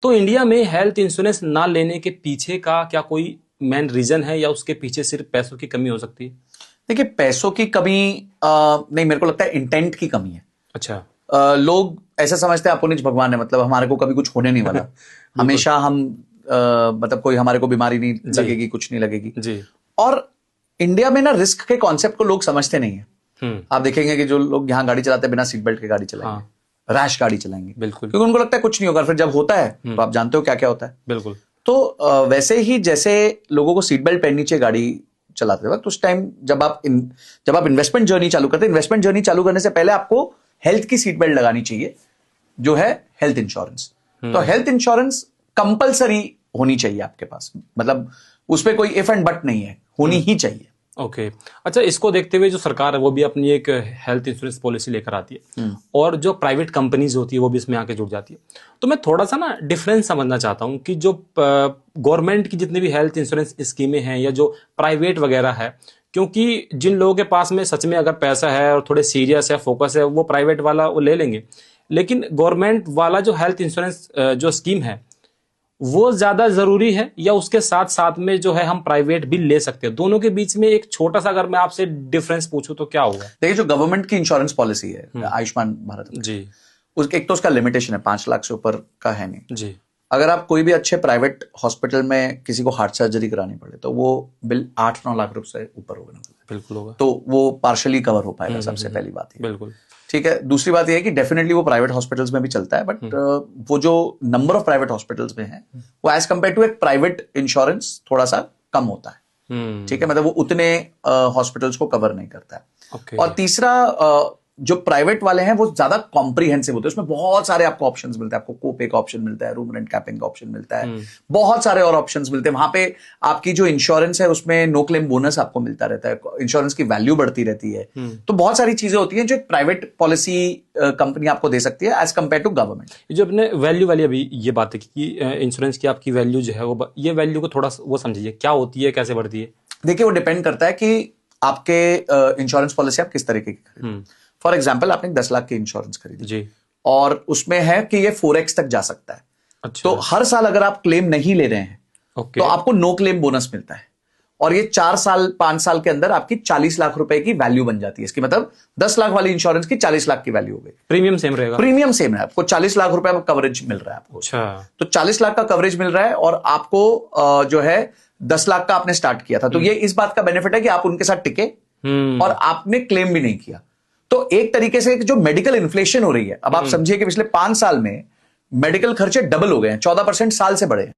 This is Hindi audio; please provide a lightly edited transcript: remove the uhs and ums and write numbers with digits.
तो इंडिया में हेल्थ इंश्योरेंस ना लेने के पीछे का क्या कोई मेन रीजन है, या उसके पीछे सिर्फ पैसों की कमी हो सकती है? देखिए, पैसों की कमी नहीं, मेरे को लगता है इंटेंट की कमी है। अच्छा। लोग ऐसा समझते हैं अपुनिज भगवान है, मतलब हमारे को कभी कुछ होने नहीं वाला। हमेशा हम मतलब कोई हमारे को बीमारी नहीं लगेगी, कुछ नहीं लगेगी जी। और इंडिया में ना रिस्क के कॉन्सेप्ट को लोग समझते नहीं है। आप देखेंगे कि जो लोग यहाँ गाड़ी चलाते हैं बिना सीट बेल्ट के गाड़ी चलाएंगे, रैश गाड़ी चलाएंगे, बिल्कुल, क्योंकि उनको लगता है कुछ नहीं होगा। फिर जब होता है तो आप जानते हो क्या क्या होता है। बिल्कुल। तो वैसे ही जैसे लोगों को सीट बेल्ट पहननी चाहिए गाड़ी चलाते वक्त, उस टाइम जब आप इन्वेस्टमेंट जर्नी चालू करते हैं, इन्वेस्टमेंट जर्नी चालू करने से पहले आपको हेल्थ की सीट बेल्ट लगानी चाहिए, जो है हेल्थ इंश्योरेंस। तो हेल्थ इंश्योरेंस कंपलसरी होनी चाहिए आपके पास, मतलब उसपे कोई इफ एंड बट नहीं है, होनी ही चाहिए। ओके। अच्छा, इसको देखते हुए जो सरकार है वो भी अपनी एक हेल्थ इंश्योरेंस पॉलिसी लेकर आती है, और जो प्राइवेट कंपनीज होती है वो भी इसमें आके जुड़ जाती है। तो मैं थोड़ा सा ना डिफरेंस समझना चाहता हूँ कि जो गवर्नमेंट की जितनी भी हेल्थ इंश्योरेंस स्कीमें हैं या जो प्राइवेट वगैरह है, क्योंकि जिन लोगों के पास में सच में अगर पैसा है और थोड़े सीरियस है, फोकस है, वो प्राइवेट वाला वो ले लेंगे। लेकिन गवर्नमेंट वाला जो हेल्थ इंश्योरेंस जो स्कीम है वो ज्यादा जरूरी है, या उसके साथ साथ में जो है हम प्राइवेट भी ले सकते हैं? दोनों के बीच में एक छोटा सा अगर मैं आपसे डिफरेंस पूछूं तो क्या होगा? देखिए, जो गवर्नमेंट की इंश्योरेंस पॉलिसी है आयुष्मान भारत जी, उसके एक तो उसका लिमिटेशन है, 5 लाख से ऊपर का है नहीं जी। अगर आप कोई भी अच्छे प्राइवेट हॉस्पिटल में किसी को हार्ट सर्जरी करानी पड़े तो वो बिल 8-9 लाख रुपए से ऊपर होगा। बिल्कुल होगा। तो वो पार्शियली कवर हो पाएगा, सबसे पहली बात है। बिल्कुल। ठीक है, दूसरी बात यह है कि डेफिनेटली वो प्राइवेट हॉस्पिटल्स में भी चलता है, बट वो जो नंबर ऑफ प्राइवेट हॉस्पिटल्स में है वो एज कंपेयर टू एक प्राइवेट इंश्योरेंस थोड़ा सा कम होता है। ठीक है, मतलब वो उतने हॉस्पिटल्स को कवर नहीं करता है। और तीसरा, जो प्राइवेट वाले हैं वो ज्यादा कॉम्प्रिहेंसिव होते हैं, उसमें बहुत सारे आपको ऑप्शंस मिलते हैं। आपको कोपे का ऑप्शन मिलता है, रूम रेंट कैपिंग का ऑप्शन मिलता है, बहुत सारे और ऑप्शंस मिलते हैं। वहां पे आपकी जो इंश्योरेंस है उसमें नो क्लेम बोनस आपको मिलता रहता है, इंश्योरेंस की वैल्यू बढ़ती रहती है। तो बहुत सारी चीजें होती हैं जो एक प्राइवेट पॉलिसी कंपनी आपको दे सकती है एज कंपेयर टू गवर्नमेंट। जो अपने वैल्यू वाली अभी ये बात है कि इंश्योरेंस की आपकी वैल्यू जो है वो, ये वैल्यू को थोड़ा वो समझिए, क्या होती है, कैसे बढ़ती है? देखिए, वो डिपेंड करता है कि आपके इंश्योरेंस पॉलिसी आप किस तरीके की खरीदें। फॉर एग्जाम्पल, आपने 10 लाख की इंश्योरेंस खरीदी जी, और उसमें है कि ये 4x तक जा सकता है। अच्छा। तो हर साल अगर आप क्लेम नहीं ले रहे हैं तो आपको नो क्लेम बोनस मिलता है, और ये 4-5 साल के अंदर आपकी 40 लाख रुपए की वैल्यू बन जाती है। इसकी मतलब 10 लाख वाली इंश्योरेंस की 40 लाख की वैल्यू हो गई। प्रीमियम सेम रहेगा? प्रीमियम सेम है, आपको 40 लाख रुपए का कवरेज मिल रहा है आपको। अच्छा। तो 40 लाख का कवरेज मिल रहा है और आपको जो है 10 लाख का आपने स्टार्ट किया था, तो ये इस बात का बेनिफिट है कि आप उनके साथ टिके और आपने क्लेम भी नहीं किया। तो एक तरीके से जो मेडिकल इन्फ्लेशन हो रही है, अब आप समझिए कि पिछले 5 साल में मेडिकल खर्चे डबल हो गए हैं, 14% साल से बढ़े हैं।